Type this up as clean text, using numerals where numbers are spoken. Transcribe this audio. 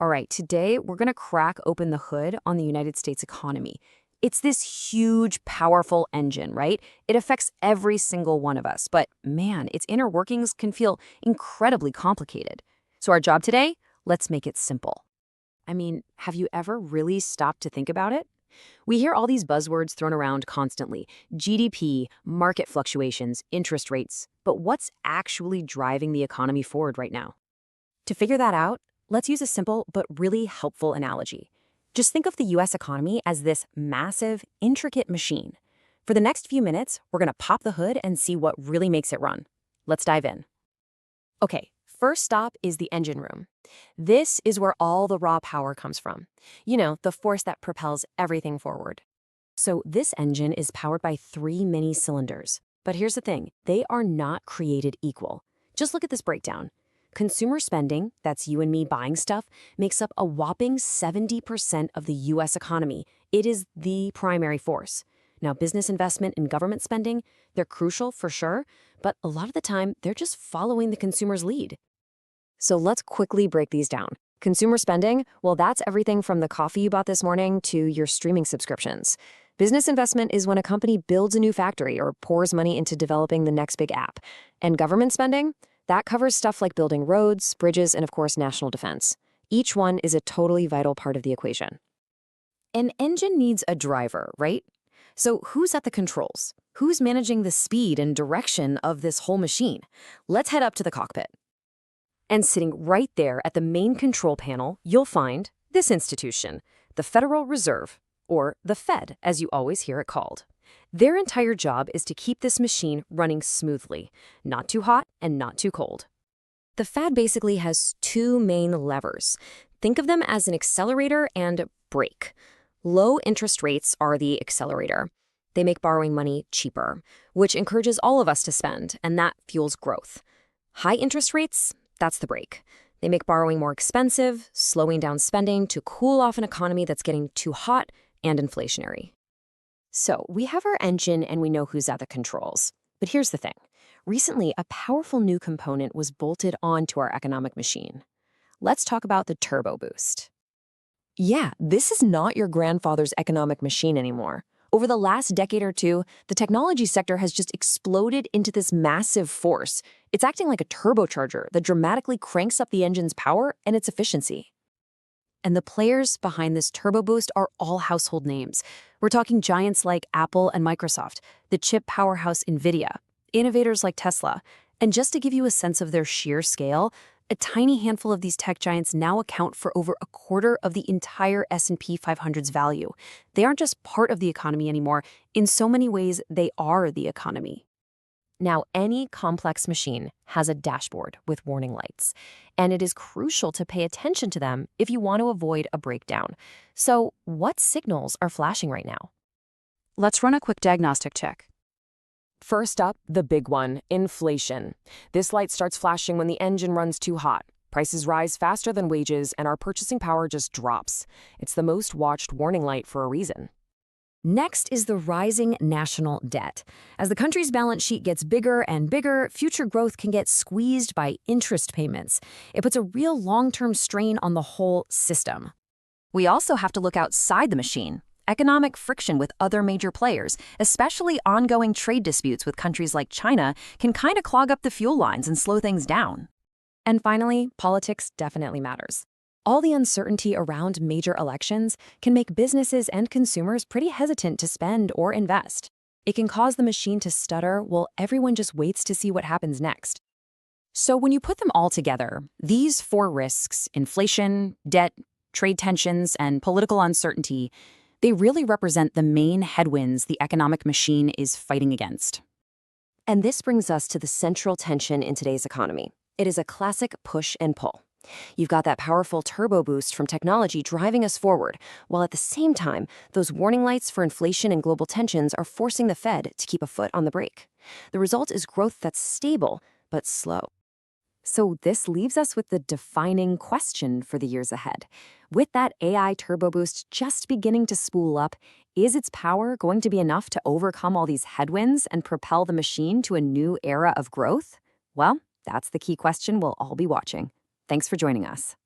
All right, today we're going to crack open the hood on the United States economy. It's this huge, powerful engine, right? It affects every single one of us, but man, its inner workings can feel incredibly complicated. So, our job today? Let's make it simple. I mean, have you ever really stopped to think about it? We hear all these buzzwords thrown around constantly: GDP, market fluctuations, interest rates. But what's actually driving the economy forward right now? To figure that out, let's use a simple but really helpful analogy. Just think of the US economy as this massive, intricate machine. For the next few minutes, we're going to pop the hood and see what really makes it run. Let's dive in. Okay, first stop is the engine room. This is where all the raw power comes from. You know, the force that propels everything forward. So this engine is powered by three mini cylinders. But here's the thing, they are not created equal. Just look at this breakdown. Consumer spending, that's you and me buying stuff, makes up a whopping 70% of the US economy. It is the primary force. Now, business investment and government spending, they're crucial for sure, but a lot of the time, they're just following the consumer's lead. So let's quickly break these down. Consumer spending, well, that's everything from the coffee you bought this morning to your streaming subscriptions. Business investment is when a company builds a new factory or pours money into developing the next big app. And government spending? That covers stuff like building roads, bridges, and of course, national defense. Each one is a totally vital part of the equation. An engine needs a driver, right? So who's at the controls? Who's managing the speed and direction of this whole machine? Let's head up to the cockpit. And sitting right there at the main control panel, you'll find this institution, the Federal Reserve, or the Fed, as you always hear it called. Their entire job is to keep this machine running smoothly, not too hot and not too cold. The Fed basically has two main levers. Think of them as an accelerator and a brake. Low interest rates are the accelerator. They make borrowing money cheaper, which encourages all of us to spend, and that fuels growth. High interest rates, that's the brake. They make borrowing more expensive, slowing down spending to cool off an economy that's getting too hot and inflationary. So we have our engine and we know who's at the controls. But here's the thing. Recently, a powerful new component was bolted onto our economic machine. Let's talk about the turbo boost. Yeah, this is not your grandfather's economic machine anymore. Over the last decade or two, the technology sector has just exploded into this massive force. It's acting like a turbocharger that dramatically cranks up the engine's power and its efficiency. And the players behind this turbo boost are all household names. We're talking giants like Apple and Microsoft, the chip powerhouse NVIDIA, innovators like Tesla. And just to give you a sense of their sheer scale, a tiny handful of these tech giants now account for over a quarter of the entire S&P 500's value. They aren't just part of the economy anymore. In so many ways, they are the economy. Now, any complex machine has a dashboard with warning lights, and it is crucial to pay attention to them if you want to avoid a breakdown. So, what signals are flashing right now? Let's run a quick diagnostic check. First up, the big one, inflation. This light starts flashing when the engine runs too hot. Prices rise faster than wages, and our purchasing power just drops. It's the most watched warning light for a reason. Next is the rising national debt. As the country's balance sheet gets bigger and bigger, future growth can get squeezed by interest payments. It puts a real long-term strain on the whole system. We also have to look outside the machine. Economic friction with other major players, especially ongoing trade disputes with countries like China, can kind of clog up the fuel lines and slow things down. And finally, politics definitely matters. All the uncertainty around major elections can make businesses and consumers pretty hesitant to spend or invest. It can cause the machine to stutter while everyone just waits to see what happens next. So when you put them all together, these four risks, inflation, debt, trade tensions, and political uncertainty, they really represent the main headwinds the economic machine is fighting against. And this brings us to the central tension in today's economy. It is a classic push and pull. You've got that powerful turbo boost from technology driving us forward, while at the same time, those warning lights for inflation and global tensions are forcing the Fed to keep a foot on the brake. The result is growth that's stable, but slow. So this leaves us with the defining question for the years ahead. With that AI turbo boost just beginning to spool up, is its power going to be enough to overcome all these headwinds and propel the machine to a new era of growth? Well, that's the key question we'll all be watching. Thanks for joining us.